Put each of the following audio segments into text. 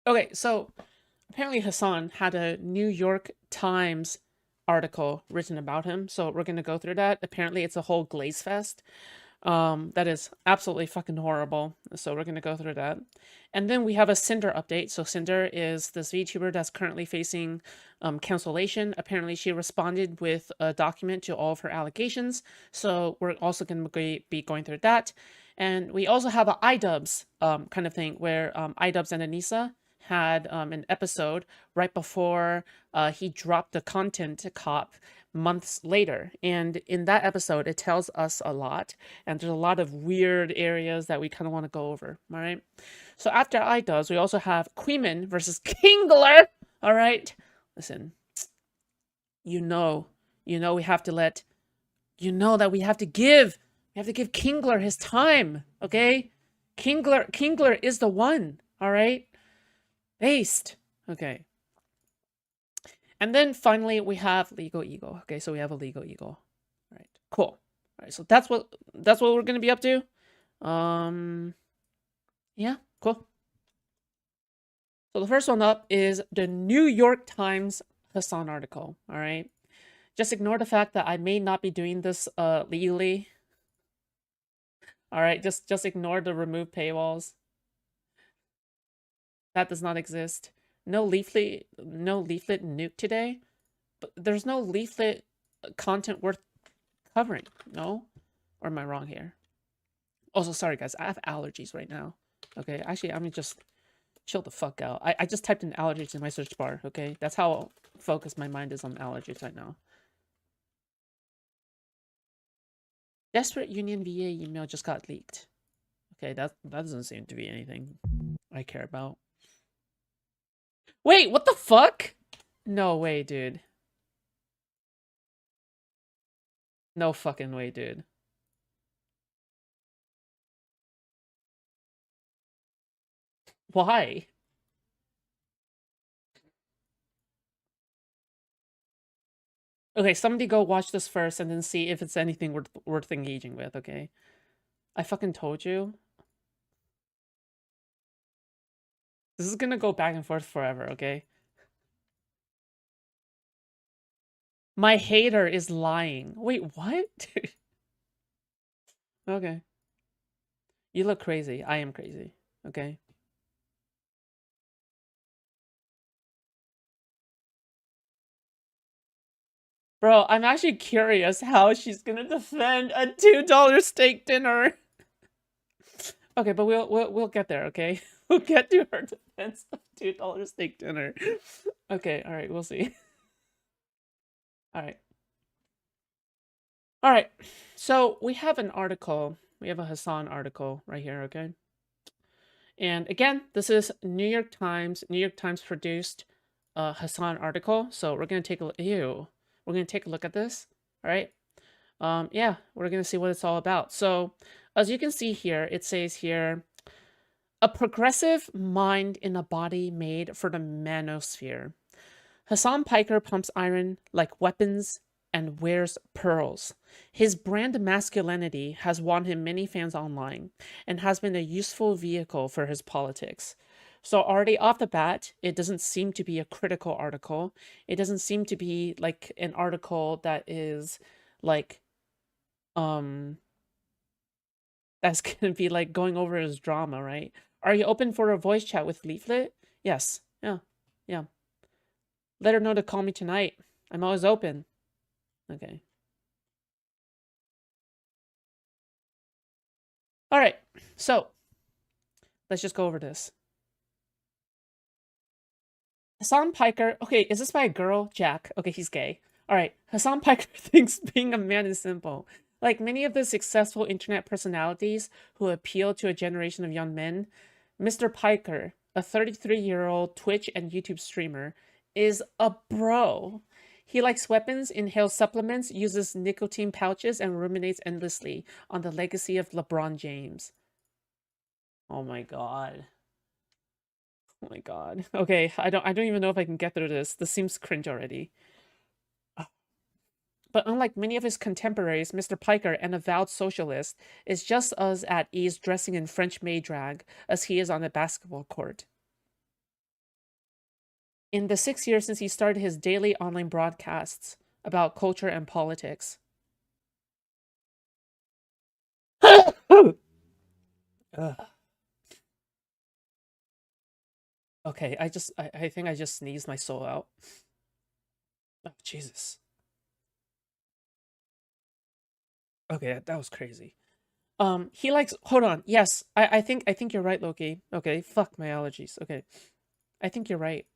Okay, so apparently Hassan had a New York Times article written about him, so we're gonna go through that. Apparently, it's a whole glaze fest. That is absolutely fucking horrible. So we're gonna go through that. And then we have a Cinder update. So Cinder is this VTuber that's currently facing cancellation. Apparently, she responded with a document to all of her allegations. So we're also gonna be going through that. And we also have a iDubbbz kind of thing where iDubbbz and Anissa had an episode right before he dropped the content cop months later. And in that episode, it tells us a lot. And there's a lot of weird areas that we kind of want to go over. All right. So after iDubbbz, we also have Queeman versus Kingler. All right. Listen, you know, we have to let, that we have to give Kingler his time. Okay. Kingler is the one. All right. Based. Okay. And then finally we have Legal Eagle. Okay, so we have a Legal Eagle. All right, cool. All right, so that's what we're gonna be up to. Um, yeah, cool. So the first one up is the New York Times Hassan article. All right, just ignore the fact that I may not be doing this legally. All right, just ignore the remove paywalls. That does not exist. No leaflet nuke today. But there's no leaflet content worth covering. No? Or am I wrong here? Also, sorry guys, I have allergies right now. Okay, actually, I'm gonna just chill the fuck out. I just typed in allergies in my search bar, okay? That's how focused my mind is on allergies right now. Desperate Union VA email just got leaked. Okay, that doesn't seem to be anything I care about. Wait, what the fuck? No way, dude. No fucking way, dude. Why? Okay, somebody go watch this first and then see if it's anything worth engaging with, okay? I fucking told you. This is gonna go back and forth forever, okay? My hater is lying. Wait, what? Okay. You look crazy. I am crazy. Okay. Bro, I'm actually curious how she's gonna defend a $2 steak dinner. Okay, but we'll get there, okay? We'll get to her defense of $2 steak dinner. Okay, all right, we'll see. All right. All right. So we have an article. We have a Hassan article right here, okay? And again, this is New York Times. New York Times produced a Hassan article. So we're gonna take a ew. We're gonna take a look at this. All right. Yeah, we're gonna see what it's all about. So as you can see here, it says here, a progressive mind in a body made for the manosphere. Hassan Piker pumps iron like weapons and wears pearls. His brand masculinity has won him many fans online and has been a useful vehicle for his politics. So already off the bat, it doesn't seem to be a critical article. It doesn't seem to be like an article that is like um that's gonna be like going over his drama, right? Are you open for a voice chat with Leaflet? Yes. Yeah. Yeah. Let her know to call me tonight. I'm always open. Okay. All right. So let's just go over this. Hassan Piker. Okay, is this by a girl? Jack. Okay, he's gay. All right. Hassan Piker thinks being a man is simple. Like many of the successful internet personalities who appeal to a generation of young men, Mr. Piker, a 33-year-old Twitch and YouTube streamer, is a bro. He likes weapons, inhales supplements, uses nicotine pouches, and ruminates endlessly on the legacy of LeBron James. Oh my god. Oh my god. Okay, I don't even know if I can get through this. This seems cringe already. But unlike many of his contemporaries, Mr. Piker, an avowed socialist, is just as at ease dressing in French maid drag as he is on the basketball court. In the 6 years since he started his daily online broadcasts about culture and politics. Ugh. Okay, I think I just sneezed my soul out. Oh, Jesus. Okay, that was crazy. He likes, hold on. Yes, I think you're right, Loki. Okay, fuck my allergies. Okay. I think you're right.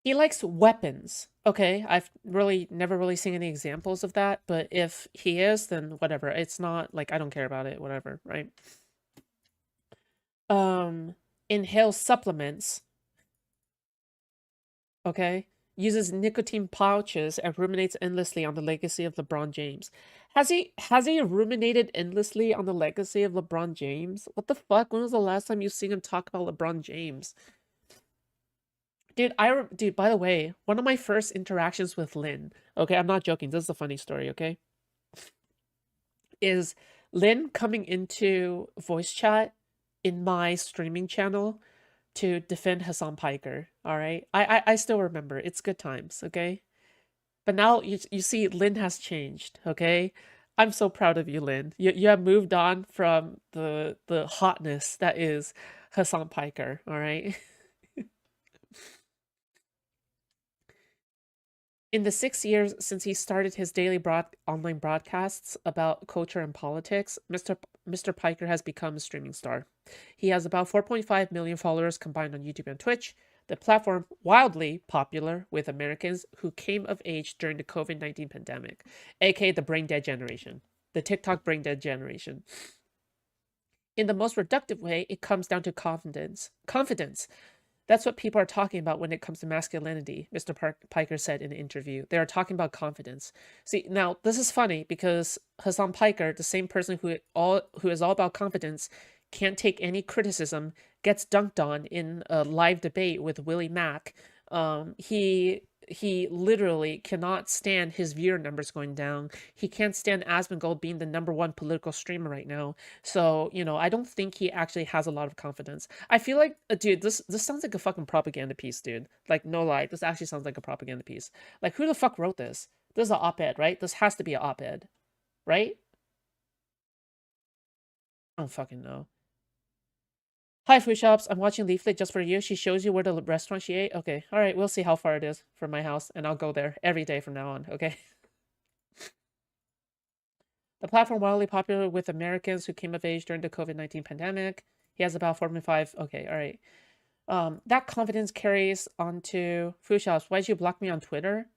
He likes weapons. Okay, I've really never really seen any examples of that, but if he is, then whatever. It's not like I don't care about it, whatever, right? Um, inhales supplements, okay? Uses nicotine pouches and ruminates endlessly on the legacy of LeBron James. Has he ruminated endlessly on the legacy of LeBron James? What the fuck? When was the last time you seen him talk about LeBron James? Dude, by the way, one of my first interactions with Lynn, okay, I'm not joking, this is a funny story, okay, is Lynn coming into voice chat in my streaming channel to defend Hassan Piker, all right? I still remember. It's good times, okay? But now you see Lynn has changed, okay? I'm so proud of you, Lynn. You have moved on from the hotness that is Hassan Piker, all right? In the 6 years since he started his daily online broadcasts about culture and politics, Mr. Piker has become a streaming star. He has about 4.5 million followers combined on YouTube and Twitch, the platform wildly popular with Americans who came of age during the COVID-19 pandemic, aka the brain dead generation, the TikTok brain dead generation. In the most reductive way, it comes down to confidence. Confidence. That's what people are talking about when it comes to masculinity, Mr. Piker said in an interview. They are talking about confidence. See, now this is funny because Hassan Piker, the same person who is all about confidence, can't take any criticism, gets dunked on in a live debate with Willie Mack. He literally cannot stand his viewer numbers going down. He can't stand Asmongold being the number one political streamer right now. So, I don't think he actually has a lot of confidence. I feel like, dude, this sounds like a fucking propaganda piece, dude. Like, no lie, this actually sounds like a propaganda piece. Like, who the fuck wrote this? This is an op-ed, right? This has to be an op-ed, right? I don't fucking know. Hi, Foodshops. I'm watching Leaflet just for you. She shows you where the restaurant she ate. Okay, all right. We'll see how far it is from my house, and I'll go there every day from now on. Okay. The platform wildly popular with Americans who came of age during the COVID-19 pandemic. He has about 4.5. Okay, all right. That confidence carries onto Foodshops. Why'd you block me on Twitter?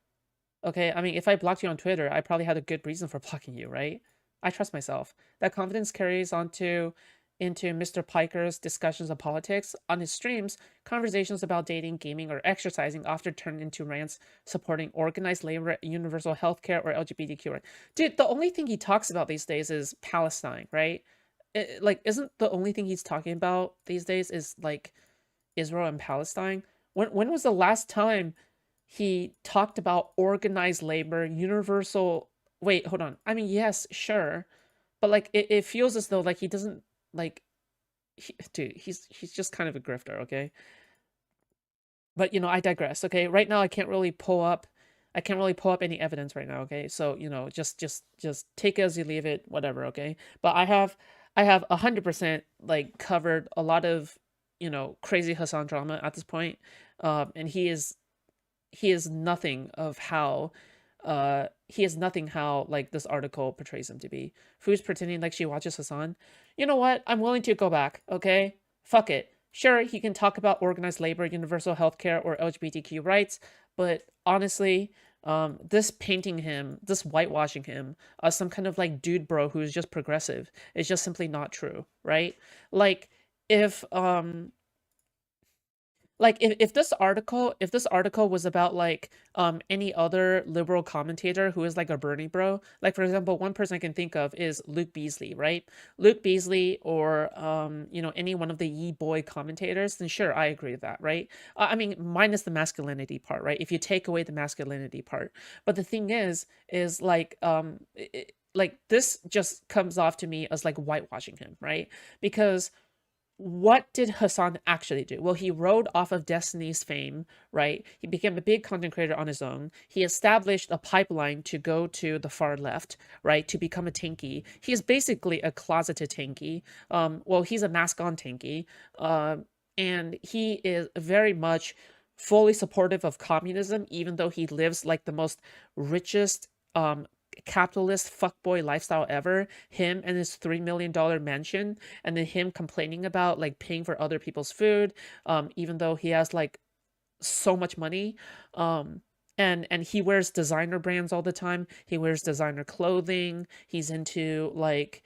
Okay, I mean, if I blocked you on Twitter, I probably had a good reason for blocking you, right? I trust myself. That confidence carries onto into Mr. Piker's discussions of politics. On his streams, conversations about dating, gaming, or exercising often turn into rants supporting organized labor, universal healthcare, or LGBTQ. Dude, the only thing he talks about these days is Palestine, right? Like, isn't the only thing he's talking about these days is like Israel and Palestine? When was the last time he talked about organized labor, universal. Wait, hold on. I mean, yes, sure, but like it feels as though like he doesn't like. Dude, he's just kind of a grifter, okay? But I digress. Okay, right now I can't really pull up. I can't really pull up any evidence right now. Okay, so just take it as you leave it, whatever. Okay, but I have 100% like covered a lot of crazy Hassan drama at this point, and he is nothing of how he is nothing how like this article portrays him to be. Who's pretending like she watches Hassan? You know what? I'm willing to go back, okay? Fuck it. Sure, he can talk about organized labor, universal healthcare, or LGBTQ rights, but honestly, this whitewashing him as some kind of like dude bro who's just progressive is just simply not true, right? Like if if this article was about like any other liberal commentator who is like a Bernie bro, like for example, one person I can think of is Luke Beasley, right? Luke Beasley or any one of the Ye Boy commentators, then sure, I agree with that, right? I mean, minus the masculinity part, right? If you take away the masculinity part. But the thing is like like this just comes off to me as like whitewashing him, right? Because what did Hassan actually do? Well, he rode off of Destiny's fame, right? He became a big content creator on his own. He established a pipeline to go to the far left, right? To become a tanky. He is basically a closeted tanky. Well, he's a mask-on tanky. And he is very much fully supportive of communism, even though he lives like the most richest capitalist fuckboy lifestyle ever. Him and his $3 million mansion, and then him complaining about like paying for other people's food, even though he has like so much money. And he wears designer brands all the time. He wears designer clothing. He's into like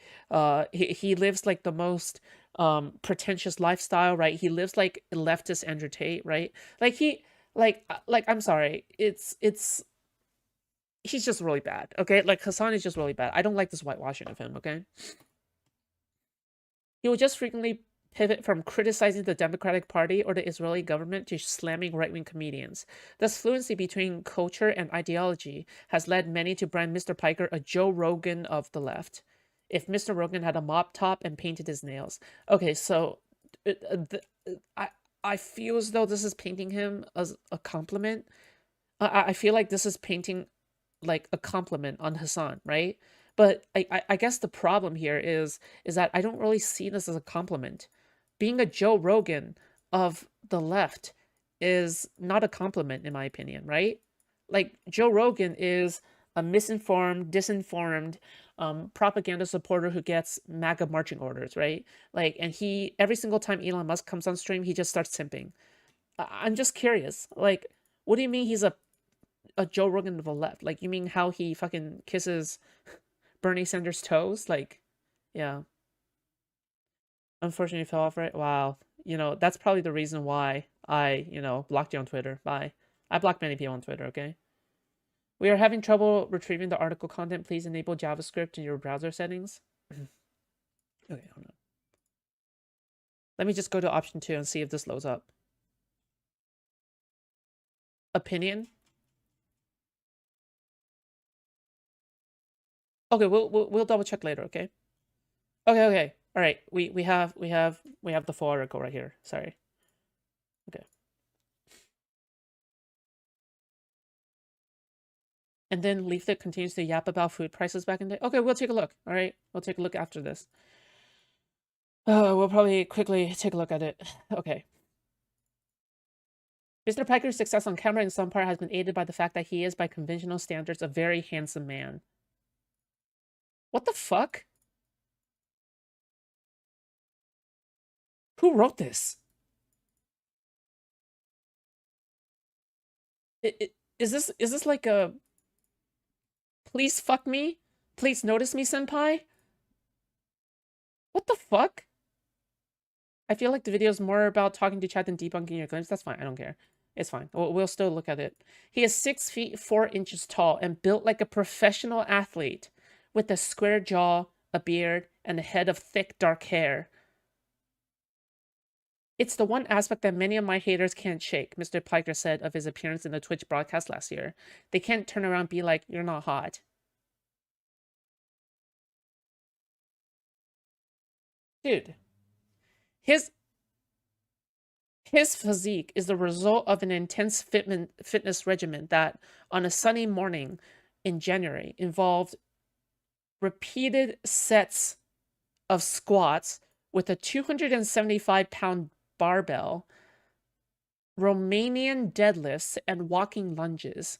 he lives like the most pretentious lifestyle, right? He lives like leftist Andrew Tate, right? Like he like I'm sorry. It's he's just really bad, okay? Like Hasan is just really bad. I don't like this whitewashing of him, okay? He will just frequently pivot from criticizing the Democratic Party or the Israeli government to slamming right-wing comedians. This fluency between culture and ideology has led many to brand Mr. Piker a Joe Rogan of the left. If Mr. Rogan had a mop top and painted his nails. Okay, so I feel as though this is painting him as a compliment. I feel like this is painting like a compliment on Hasan, right? But I guess the problem here is that I don't really see this as a compliment. Being a Joe Rogan of the left is not a compliment in my opinion, right? Like Joe Rogan is a misinformed, disinformed propaganda supporter who gets MAGA marching orders, right? Like, and he every single time Elon Musk comes on stream, he just starts simping. I'm just curious. Like, what do you mean he's a Joe Rogan of the left? Like, you mean how he fucking kisses Bernie Sanders' toes? Like, yeah. Unfortunately, fell off, right? Wow. That's probably the reason why I, blocked you on Twitter. Bye. I blocked many people on Twitter, okay? We are having trouble retrieving the article content. Please enable JavaScript in your browser settings. Okay, hold on. Let me just go to option 2 and see if this loads up. Opinion. Okay, we'll double check later, okay? Okay. All right. We have the full article right here. Sorry. Okay. And then Leaflet continues to yap about food prices back in the day. Okay, we'll take a look. All right. We'll take a look after this. We'll probably quickly take a look at it. Okay. Mr. Piker's success on camera in some part has been aided by the fact that he is, by conventional standards, a very handsome man. What the fuck? Who wrote this? Is this like a please fuck me? Please notice me, senpai? What the fuck? I feel like the video is more about talking to chat than debunking your claims. That's fine. I don't care. It's fine. We'll still look at it. He is 6 feet 4 inches tall and built like a professional athlete with a square jaw, a beard, and a head of thick dark hair. It's the one aspect that many of my haters can't shake, Mr. Piker said of his appearance in the Twitch broadcast last year. They can't turn around and be like, you're not hot. Dude, his physique is the result of an intense fitness regimen that, on a sunny morning in January, involved repeated sets of squats with a 275-pound barbell, Romanian deadlifts, and walking lunges.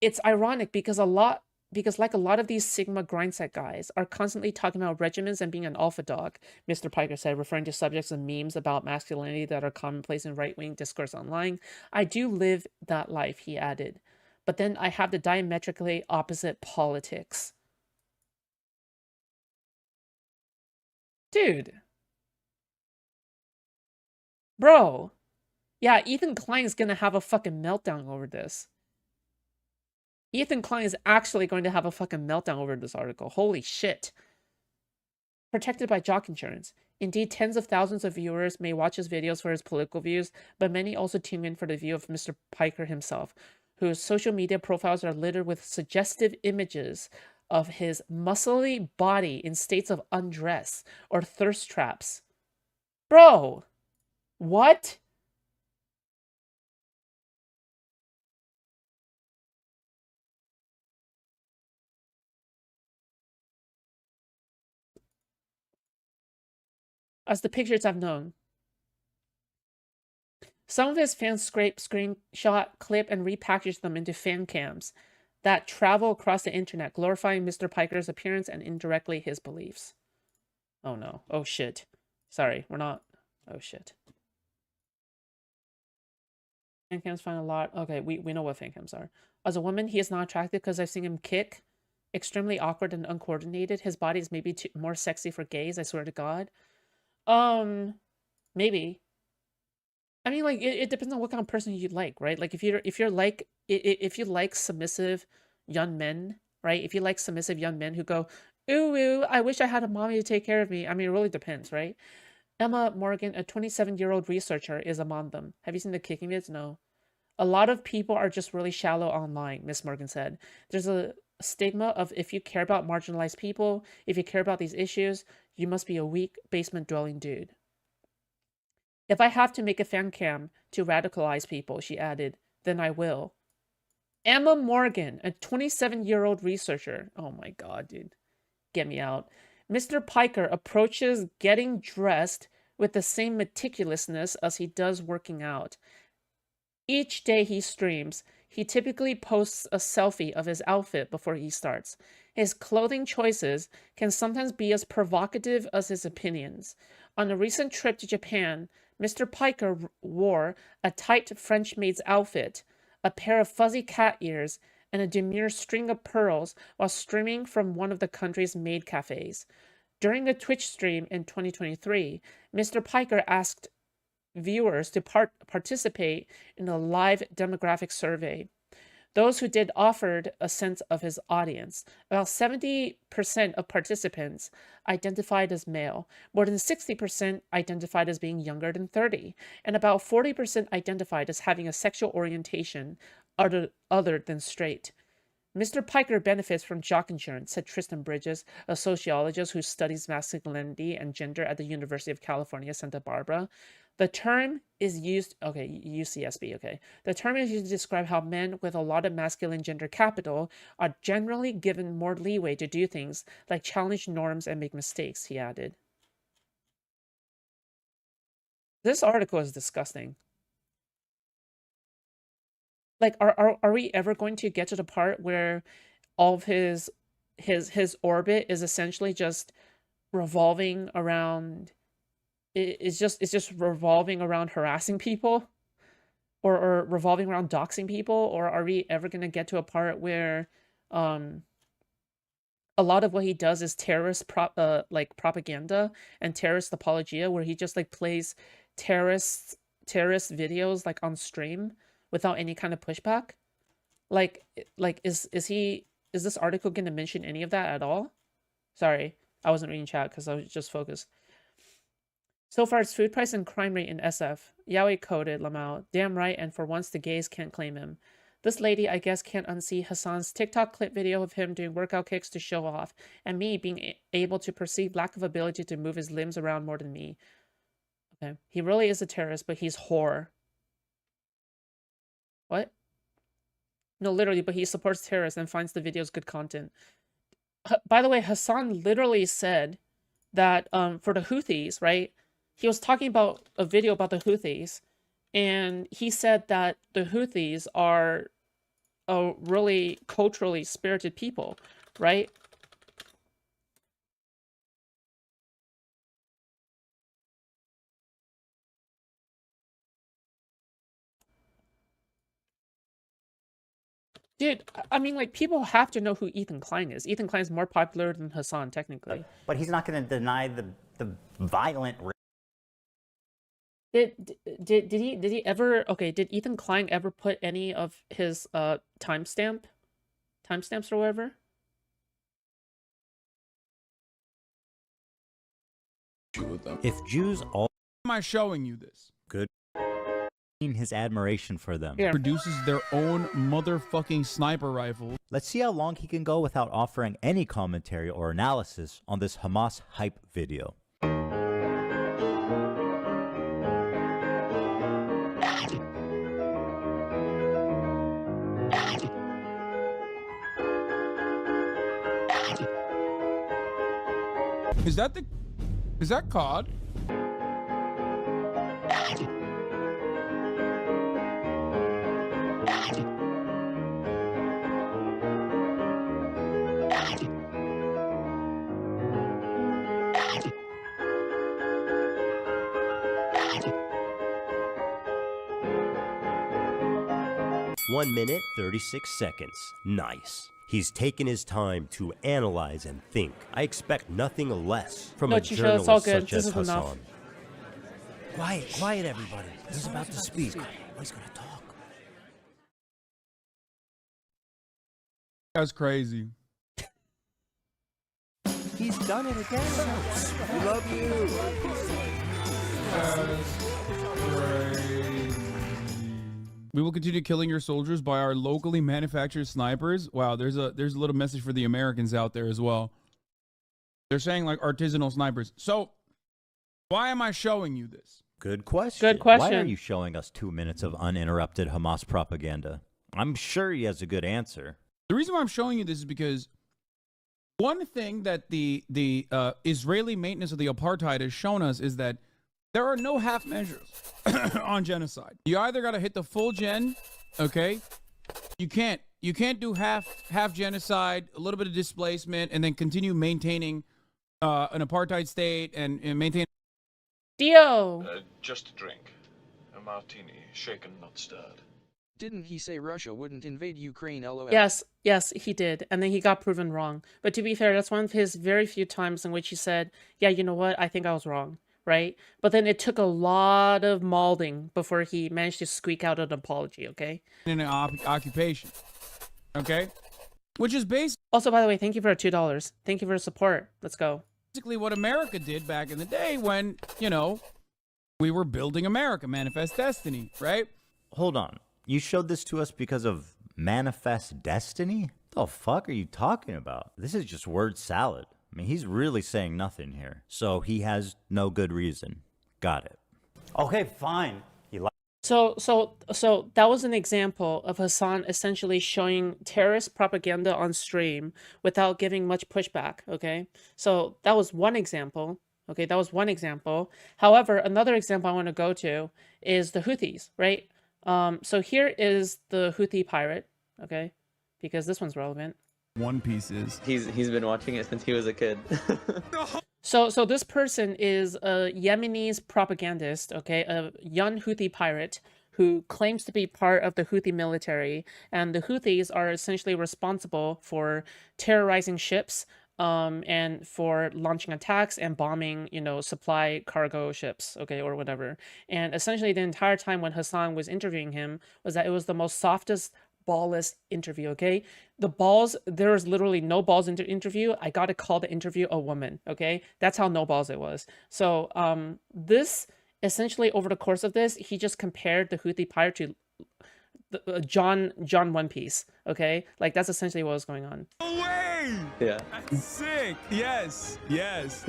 It's ironic because like a lot of these Sigma grindset guys are constantly talking about regimens and being an alpha dog, Mr. Piker said, referring to subjects and memes about masculinity that are commonplace in right-wing discourse online. I do live that life, he added. But then I have the diametrically opposite politics. Dude. Bro. Yeah, Ethan Klein is gonna have a fucking meltdown over this. Ethan Klein is actually going to have a fucking meltdown over this article. Holy shit. Protected by jock insurance. Indeed, tens of thousands of viewers may watch his videos for his political views, but many also tune in for the view of Mr. Piker himself, whose social media profiles are littered with suggestive images of his muscly body in states of undress or thirst traps. Bro, what? As the pictures I've known. Some of his fans scrape, screenshot, clip, and repackage them into fan cams that travel across the internet, glorifying Mr. Piker's appearance and indirectly his beliefs. Oh no. Oh shit. Sorry, we're not. Oh shit. Fan cams find a lot. Okay, we know what fan cams are. As a woman, he is not attractive because I've seen him kick. Extremely awkward and uncoordinated. His body is maybe more sexy for gays, I swear to God. Maybe. I mean, like it depends on what kind of person you like, right? Like if you're like if you like submissive young men, right? If you like submissive young men who go, ooh, ooh, I wish I had a mommy to take care of me. I mean, it really depends, right? Emma Morgan, a 27-year-old researcher, is among them. Have you seen the kicking vids? No. A lot of people are just really shallow online, Miss Morgan said. There's a stigma of if you care about marginalized people, if you care about these issues, you must be a weak basement dwelling dude. If I have to make a fan cam to radicalize people, she added, then I will. Emma Morgan, a 27-year-old researcher. Oh my God, dude. Get me out. Mr. Piker approaches getting dressed with the same meticulousness as he does working out. Each day he streams, he typically posts a selfie of his outfit before he starts. His clothing choices can sometimes be as provocative as his opinions. On a recent trip to Japan, Mr. Piker wore a tight French maid's outfit, a pair of fuzzy cat ears, and a demure string of pearls while streaming from one of the country's maid cafes. During a Twitch stream in 2023, Mr. Piker asked viewers to participate in a live demographic survey. Those who did offered a sense of his audience. About 70% of participants identified as male, more than 60% identified as being younger than 30, and about 40% identified as having a sexual orientation other than straight. Mr. Piker benefits from jock insurance, said Tristan Bridges, a sociologist who studies masculinity and gender at the University of California, Santa Barbara. The term is used, okay, UCSB, okay. The term is used to describe how men with a lot of masculine gender capital are generally given more leeway to do things like challenge norms and make mistakes, he added. This article is disgusting. Like, are we ever going to get to the part where all of his orbit is essentially just revolving around it's just revolving around harassing people or revolving around doxing people, or are we ever going to get to a part where um a lot of what he does is like propaganda and terrorist apologia, where he just like plays terrorist terrorist videos like on stream without any kind of pushback? Like is this article going to mention any of that at all? Sorry, I wasn't reading chat because I was just focused. So far, it's food price and crime rate in SF. Yaoi coded Lamau. Damn right, and for once the gays can't claim him. This lady, I guess, can't unsee Hassan's TikTok clip video of him doing workout kicks to show off, and me being able to perceive lack of ability to move his limbs around more than me. Okay. He really is a terrorist, but he's whore. What? No, literally, but he supports terrorists and finds the videos good content. By the way, Hassan literally said that for the Houthis, right? He was talking about a video about the Houthis, and he said that the Houthis are a really culturally spirited people, right? Dude, I mean, like, people have to know who Ethan Klein is. Ethan Klein is more popular than Hassan, technically. But he's not going to deny the violent. Did he ever, okay, did Ethan Klein ever put any of his timestamps or whatever? If Jews all am I showing you this? good his admiration for them. Here. Produces their own motherfucking sniper rifle. Let's see how long he can go without offering any commentary or analysis on this Hamas hype video. Is that COD? One minute, 36 seconds. Nice. He's taken his time to analyze and think. I expect nothing less from No, a Chisha, it's journalist all good. such This as is enough. Hassan. Quiet, everybody. He's about to speak. He's gonna talk. That's crazy. He's done it again. We love you. We will continue killing your soldiers by our locally manufactured snipers. Wow, there's a little message for the Americans out there as well. They're saying like artisanal snipers. So why am I showing you this? Good question. Good question. Why are you showing us 2 minutes of uninterrupted Hamas propaganda? I'm sure he has a good answer. The reason why I'm showing you this is because one thing that the Israeli maintenance of the apartheid has shown us is that there are no half measures on genocide. You either got to hit the full gen, okay? You can't do half genocide, a little bit of displacement, and then continue maintaining an apartheid state and maintain. Dio. Just a drink. A martini, shaken, not stirred. Didn't he say Russia wouldn't invade Ukraine, lol? Yes, he did. And then he got proven wrong. But to be fair, that's one of his very few times in which he said, yeah, you know what? I think I was wrong, right? But then it took a lot of molding before he managed to squeak out an apology, okay? In an occupation, okay? Which is Also, by the way, thank you for $2. Thank you for the support. Let's go. basically what America did back in the day when, you know, we were building America, Manifest Destiny, right? Hold on. You showed this to us because of Manifest Destiny? The fuck are you talking about? This is just word salad. I mean, he's really saying nothing here. So he has no good reason. Got it. Okay, fine. So that was an example of Hassan essentially showing terrorist propaganda on stream without giving much pushback, okay? So that was one example, okay? That was one example. However, another example I want to go to is the Houthis, right? So here is the Houthi pirate, okay? Because this one's relevant. One Piece is. He's been watching it since he was a kid. So this person is a Yemenis propagandist, okay, a young Houthi pirate who claims to be part of the Houthi military, and the Houthis are essentially responsible for terrorizing ships, and for launching attacks and bombing, you know, supply cargo ships, okay, or whatever. And essentially the entire time when Hassan was interviewing him was that it was the most softest, ballless interview, okay? The balls, there was literally no balls in the interview. I got to call the interview a woman, okay? That's how no balls it was. So this, essentially over the course of this, he just compared the Houthi pirate to the, John One Piece, okay? Like that's essentially what was going on. No way! Yeah. That's sick! Yes! Yes!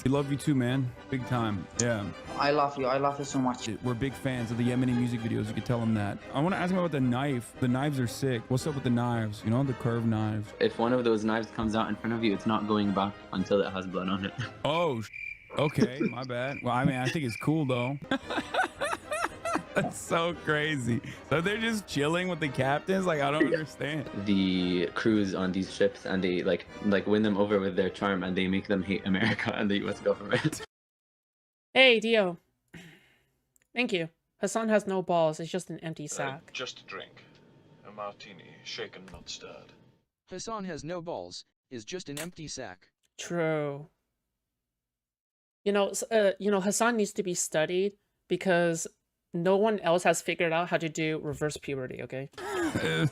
We love you too, man. Big time. Yeah. I love you. I love you so much. We're big fans of the Yemeni music videos. You can tell them that. I want to ask him about the knife. The knives are sick. What's up with the knives? You know, the curved knives. If one of those knives comes out in front of you, it's not going back until it has blood on it. Oh, okay. My bad. Well, I mean, I think it's cool, though. That's so crazy. So they're just chilling with the captains? Like, I don't understand. The crews on these ships, and they like win them over with their charm, and they make them hate America and the U.S. government. Hey, Dio. Thank you. Hassan has no balls. It's just an empty sack. Just a drink. A martini, shaken, not stirred. Hassan has no balls, is just an empty sack. True. You know, Hassan needs to be studied because no one else has figured out how to do reverse puberty, okay? That's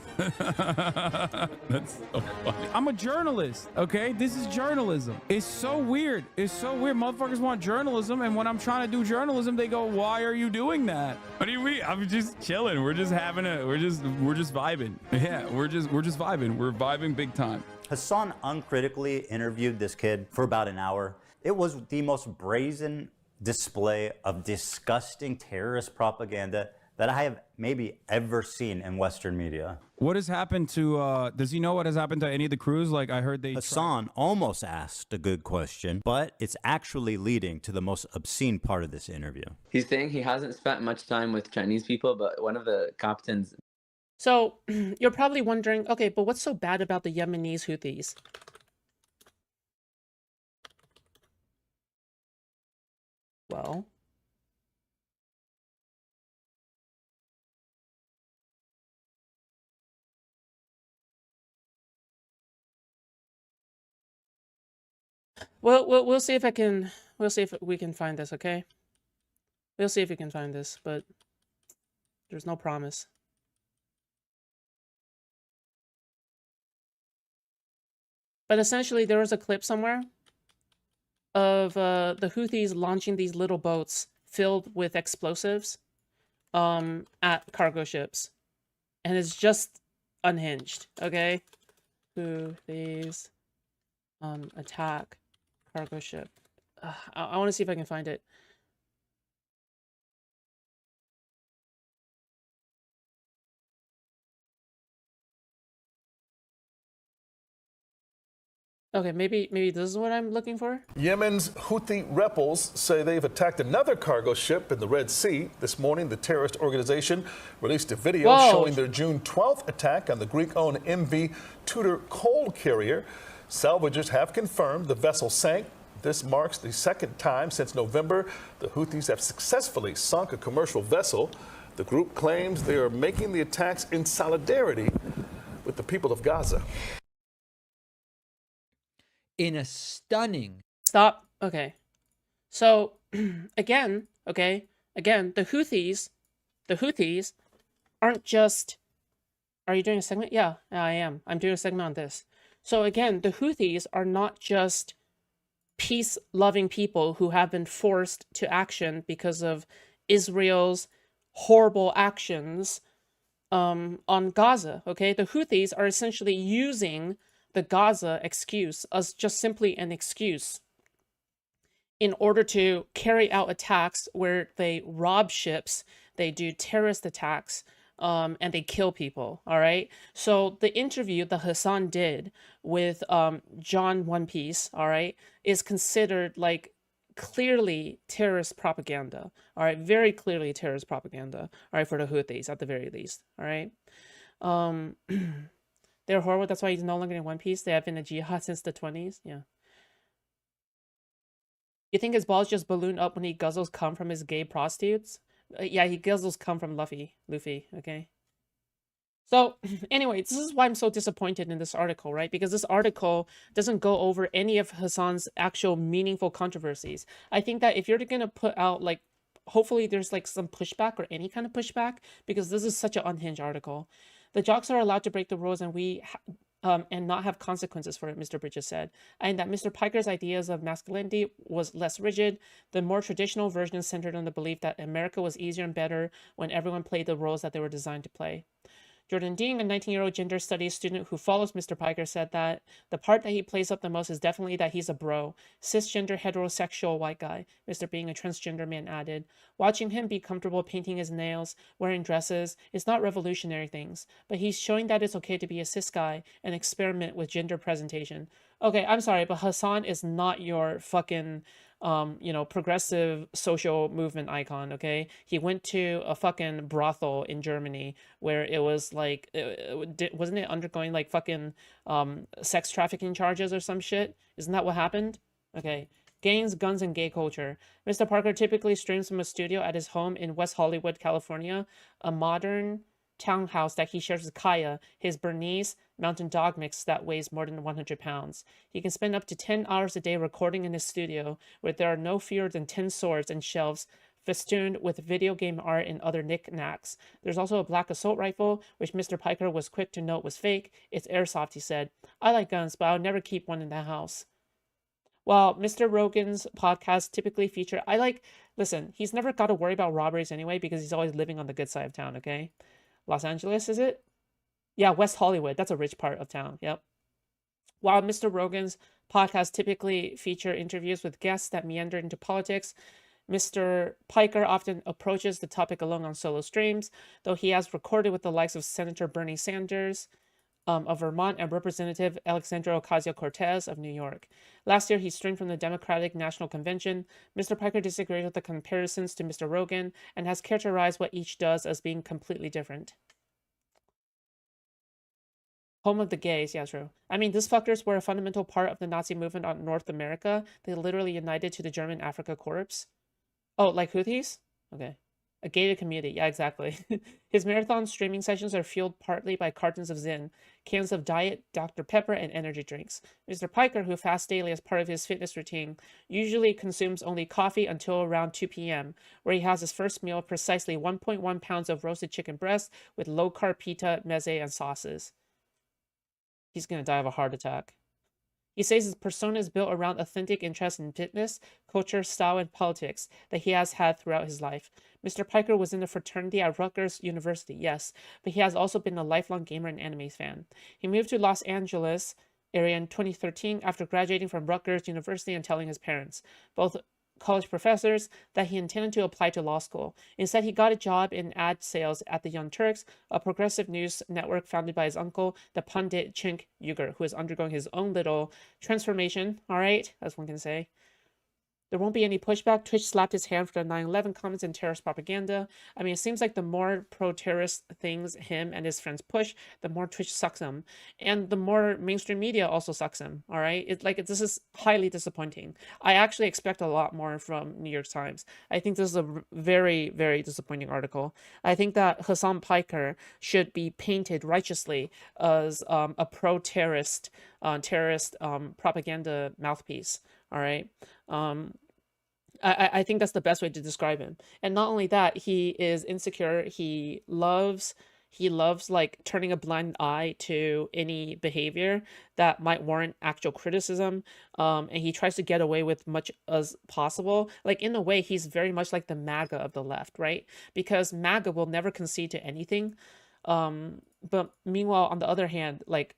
so funny. I'm a journalist, okay? This is journalism. It's so weird. It's so weird. Motherfuckers want journalism, and when I'm trying to do journalism, they go, "Why are you doing that?" What do you mean? I'm just chilling. We're just having we're just vibing. Yeah, we're just vibing. We're vibing big time. Hasan uncritically interviewed this kid for about an hour. It was the most brazen display of disgusting terrorist propaganda that I have maybe ever seen in Western media. What has happened to, does he know what has happened to any of the crews? Like, I heard they... Hasan almost asked a good question, but it's actually leading to the most obscene part of this interview. He's saying he hasn't spent much time with Chinese people, but one of the captains... So, you're probably wondering, okay, but what's so bad about the Yemenis Houthis? Well... We'll see if I can... We'll see if we can find this, okay? We'll see if we can find this, but... There's no promise. But essentially, there was a clip somewhere of the Houthis launching these little boats filled with explosives at cargo ships. And it's just unhinged, okay? Houthis attack cargo ship. I want to see if I can find it. Okay, maybe this is what I'm looking for. Yemen's Houthi rebels say they've attacked another cargo ship in the Red Sea. This morning, the terrorist organization released a video showing their June 12th attack on the Greek-owned MV Tudor coal carrier. Salvagers have confirmed the vessel sank. This marks the second time since November the Houthis have successfully sunk a commercial vessel. The group claims they are making the attacks in solidarity with the people of Gaza. In a stunning... Stop. Okay. So, again, the Houthis aren't just... Are you doing a segment? Yeah, I am. I'm doing a segment on this. So again, the Houthis are not just peace-loving people who have been forced to action because of Israel's horrible actions on Gaza, okay? The Houthis are essentially using the Gaza excuse as just simply an excuse in order to carry out attacks where they rob ships, they do terrorist attacks, and they kill people, all right? So the interview that Hasan did with John One Piece, all right, is considered like clearly terrorist propaganda, all right? Very clearly terrorist propaganda, all right, for the Houthis at the very least, all right? They're horrible, that's why he's no longer in One Piece. They have been a jihad since the 20s, yeah. You think his balls just balloon up when he guzzles cum from his gay prostitutes? Yeah, he guzzles cum from Luffy, okay? So, anyway, this is why I'm so disappointed in this article, right? Because this article doesn't go over any of Hasan's actual meaningful controversies. I think that if you're going to put out, like, hopefully there's, like, some pushback or any kind of pushback, because this is such an unhinged article. The jocks are allowed to break the rules, and and not have consequences for it, Mr. Bridges said, and that Mr. Piker's ideas of masculinity was less rigid. The more traditional version centered on the belief that America was easier and better when everyone played the roles that they were designed to play. Jordan Dean, a 19-year-old gender studies student who follows Mr. Piker, said that the part that he plays up the most is definitely that he's a bro, cisgender, heterosexual white guy. Mr. Being a transgender man added, watching him be comfortable painting his nails, wearing dresses, is not revolutionary things, but he's showing that it's okay to be a cis guy and experiment with gender presentation. Okay, I'm sorry, but Hasan is not your fucking... you know, progressive social movement icon, okay? He went to a fucking brothel in Germany where it was like, wasn't it undergoing like fucking sex trafficking charges or some shit? Isn't that what happened? Okay. Gangs, guns, and gay culture. Mr. Piker typically streams from a studio at his home in West Hollywood, California, a modern townhouse that he shares with Kaya, his Bernese mountain dog mix that weighs more than 100 pounds. He can spend up to 10 hours a day recording in his studio, where there are no fewer than 10 swords and shelves festooned with video game art and other knickknacks. There's also a black assault rifle, which Mr. Piker was quick to note was fake. It's airsoft, he said. I like guns, but I'll never keep one in the house. While Mr. Rogan's podcasts typically feature, listen, he's never got to worry about robberies anyway because he's always living on the good side of town, okay? Los Angeles, is it? Yeah, West Hollywood. That's a rich part of town. Yep. While Mr. Rogan's podcasts typically feature interviews with guests that meander into politics, Mr. Piker often approaches the topic alone on solo streams, though he has recorded with the likes of Senator Bernie Sanders of Vermont and Representative Alexandria Ocasio-Cortez of New York. Last year, he streamed from the Democratic National Convention. Mr. Piker disagrees with the comparisons to Mr. Rogan and has characterized what each does as being completely different. Home of the gays, yeah, true. I mean, these fuckers were a fundamental part of the Nazi movement on North America. They literally united to the German Africa Corps. Oh, like Houthis? Okay. A gated community, yeah, exactly. His marathon streaming sessions are fueled partly by cartons of Zyn, cans of Diet Dr. Pepper, and energy drinks. Mr. Piker, who fasts daily as part of his fitness routine, usually consumes only coffee until around 2 p.m., where he has his first meal, precisely 1.1 pounds of roasted chicken breast with low-carb pita, meze, and sauces. He's going to die of a heart attack. He says his persona is built around authentic interest in fitness, culture, style, and politics that he has had throughout his life. Mr. Piker was in the fraternity at Rutgers University, yes, but he has also been a lifelong gamer and anime fan. He moved to Los Angeles area in 2013 after graduating from Rutgers University and telling his parents, both college professors, that he intended to apply to law school. Instead, he got a job in ad sales at the Young Turks, a progressive news network founded by his uncle, the pundit Cenk Uygur, who is undergoing his own little transformation, all right, as one can say. There won't be any pushback. Twitch slapped his hand for the 9/11 comments and terrorist propaganda. I mean, it seems like the more pro-terrorist things him and his friends push, the more Twitch sucks him. And the more mainstream media also sucks him, all right? This is highly disappointing. I actually expect a lot more from New York Times. I think this is a very, very disappointing article. I think that Hassan Piker should be painted righteously as a pro-terrorist propaganda mouthpiece, all right? I think that's the best way to describe him. And not only that, he is insecure. He loves like turning a blind eye to any behavior that might warrant actual criticism. And he tries to get away with much as possible. Like, in a way, he's very much like the MAGA of the left, right? Because MAGA will never concede to anything. But meanwhile, on the other hand, like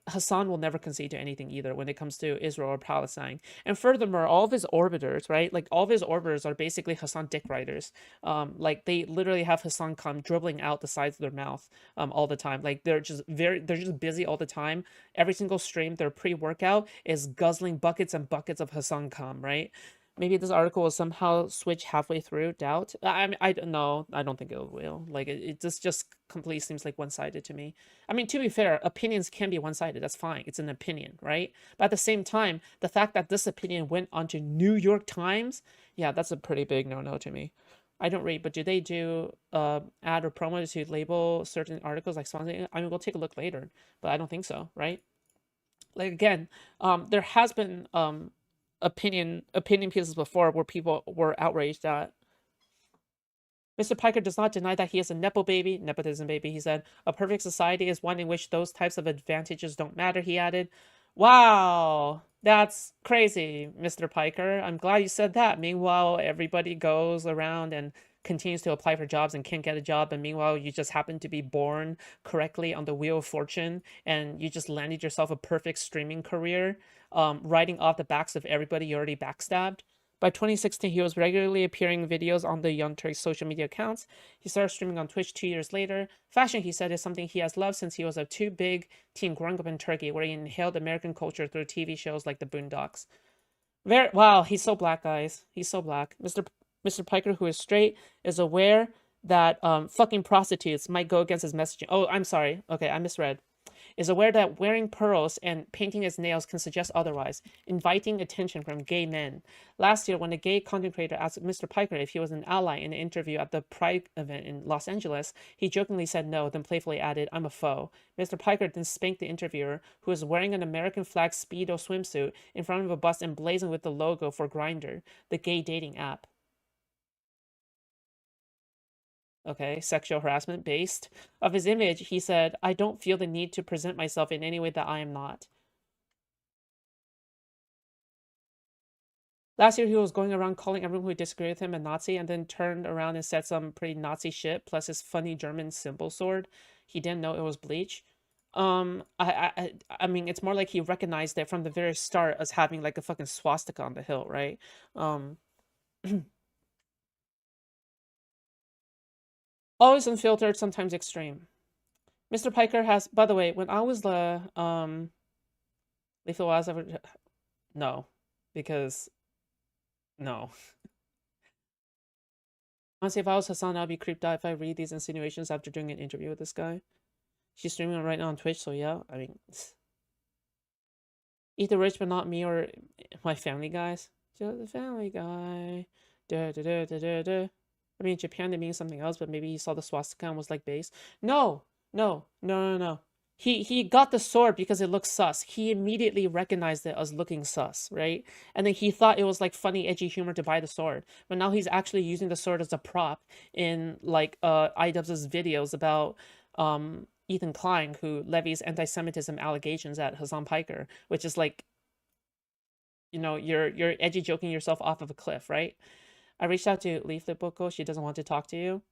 Hassan will never concede to anything either when it comes to Israel or Palestine. And furthermore, all of his orbiters, right? Like, all of his orbiters are basically Hassan dick riders. Like, they literally have Hassan come dribbling out the sides of their mouth all the time. Like, they're just busy all the time. Every single stream, their pre-workout is guzzling buckets and buckets of Hassan cum, right? Maybe this article will somehow switch halfway through. Doubt. I don't know. I don't think it will. Like, it just completely seems like one-sided to me. I mean, to be fair, opinions can be one-sided. That's fine. It's an opinion, right? But at the same time, the fact that this opinion went onto New York Times, yeah, that's a pretty big no-no to me. I don't read, but do they do ad or promo to label certain articles like sponsoring? I mean, we'll take a look later, but I don't think so, right? Like, again, there has been opinion pieces before where people were outraged at. Mr. Piker does not deny that he is a nepotism baby, he said. A perfect society is one in which those types of advantages don't matter, he added. Wow, that's crazy, Mr. Piker. I'm glad you said that. Meanwhile, everybody goes around and continues to apply for jobs and can't get a job, and meanwhile you just happen to be born correctly on the wheel of fortune and you just landed yourself a perfect streaming career, riding off the backs of everybody you already backstabbed. By 2016, he was regularly appearing in videos on the Young Turks social media accounts. He started streaming on Twitch 2 years later. Fashion, he said, is something he has loved since he was a big teen growing up in Turkey, where he inhaled American culture through TV shows like The Boondocks. Wow, he's so black, guys. He's so black. Mr. Piker, who is straight, is aware that fucking prostitutes might go against his messaging. Oh, I'm sorry. Okay, I misread. Is aware that wearing pearls and painting his nails can suggest otherwise, inviting attention from gay men. Last year, when a gay content creator asked Mr. Piker if he was an ally in an interview at the Pride event in Los Angeles, he jokingly said no, then playfully added, "I'm a foe." Mr. Piker then spanked the interviewer, who was wearing an American flag Speedo swimsuit in front of a bus emblazoned with the logo for Grindr, the gay dating app. okay, sexual harassment based of his image. He said, I don't feel the need to present myself in any way that I am not. Last year, he was going around calling everyone who disagreed with him a Nazi, and then turned around and said some pretty Nazi shit, plus his funny German symbol sword. He didn't know it was bleach. I mean, it's more like he recognized it from the very start as having like a fucking swastika on the hilt, right? Always unfiltered, sometimes extreme. Mr. Piker has, by the way, when I was the Lethal was ever, no, because no. Honestly, if I was Hassan, I'd be creeped out if I read these insinuations after doing an interview with this guy. She's streaming right now on Twitch, so yeah, I mean, eat the rich, but not me or my family, guys. Just the family guy. I mean, in Japan, it means something else, but maybe he saw the swastika and was like base. No. He got the sword because it looks sus. He immediately recognized it as looking sus, right? And then he thought it was like funny, edgy humor to buy the sword. But now he's actually using the sword as a prop in like IDubbbz's videos about Ethan Klein, who levies anti-Semitism allegations at Hassan Piker, which is like, you know, you're edgy joking yourself off of a cliff, right? I reached out to Leaflet Buckle. She doesn't want to talk to you.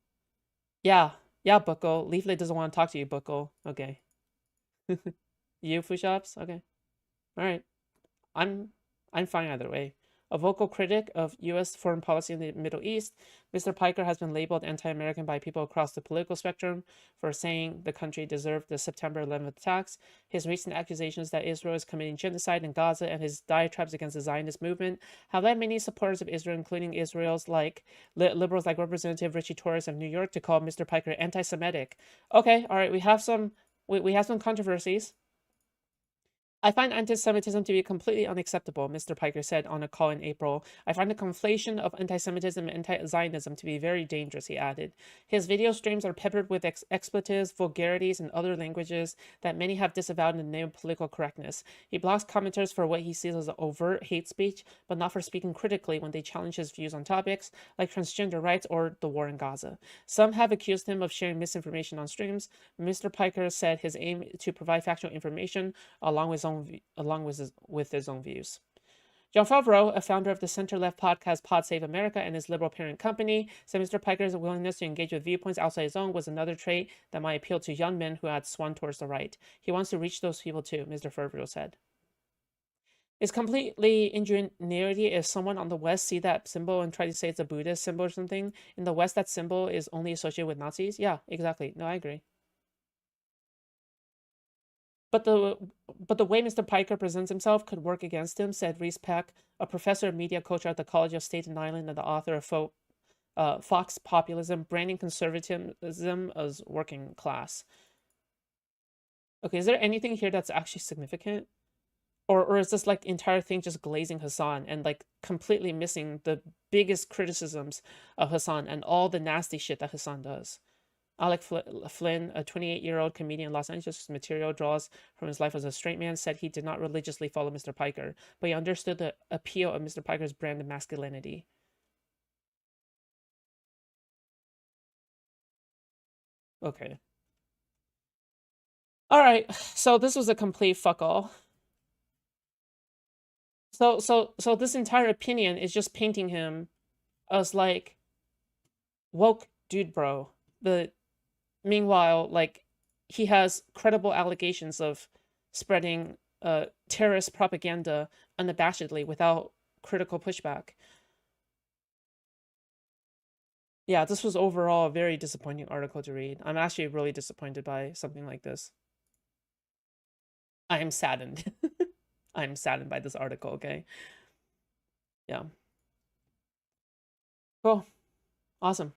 Yeah, Buckle. Leaflet doesn't want to talk to you, Buckle. Okay. You, Foodshops? Okay. All right. I'm fine either way. A vocal critic of U.S. foreign policy in the Middle East, Mr. Piker has been labeled anti-American by people across the political spectrum for saying the country deserved the September 11th attacks. His recent accusations that Israel is committing genocide in Gaza and his diatribes against the Zionist movement have led many supporters of Israel, including Israel's liberals like Representative Richie Torres of New York, to call Mr. Piker anti-Semitic. Okay, all right, we have some controversies. I find anti-Semitism to be completely unacceptable, Mr. Piker said on a call in April. I find the conflation of anti-Semitism and anti-Zionism to be very dangerous, he added. His video streams are peppered with expletives, vulgarities, and other languages that many have disavowed in the name of political correctness. He blocks commenters for what he sees as overt hate speech, but not for speaking critically when they challenge his views on topics like transgender rights or the war in Gaza. Some have accused him of sharing misinformation on streams. Mr. Piker said his aim to provide factual information along with his own views. John Favreau, a founder of the center-left podcast Pod Save America and his liberal parent company, said Mr. Piker's willingness to engage with viewpoints outside his own was another trait that might appeal to young men who had swung towards the right. He wants to reach those people too, Mr. Favreau said. It's completely ingenuity if someone on the West see that symbol and try to say it's a Buddhist symbol or something. In the West, that symbol is only associated with Nazis. Yeah, exactly. No, I agree. But the way Mr. Piker presents himself could work against him, said Reese Peck, a professor of media culture at the College of Staten Island and the author of Fox Populism, Branding Conservatism as Working Class. Okay, is there anything here that's actually significant? Or is this like entire thing just glazing Hassan and like completely missing the biggest criticisms of Hassan and all the nasty shit that Hassan does? Alec Flynn, a 28-year-old comedian in Los Angeles whose material draws from his life as a straight man, said he did not religiously follow Mr. Piker, but he understood the appeal of Mr. Piker's brand of masculinity. Okay. All right, so this was a complete fuck all. So this entire opinion is just painting him as like woke dude bro. Meanwhile, like, he has credible allegations of spreading terrorist propaganda unabashedly without critical pushback. Yeah, this was overall a very disappointing article to read. I'm actually really disappointed by something like this. I am saddened. I'm saddened by this article, okay? Yeah. Cool. Awesome.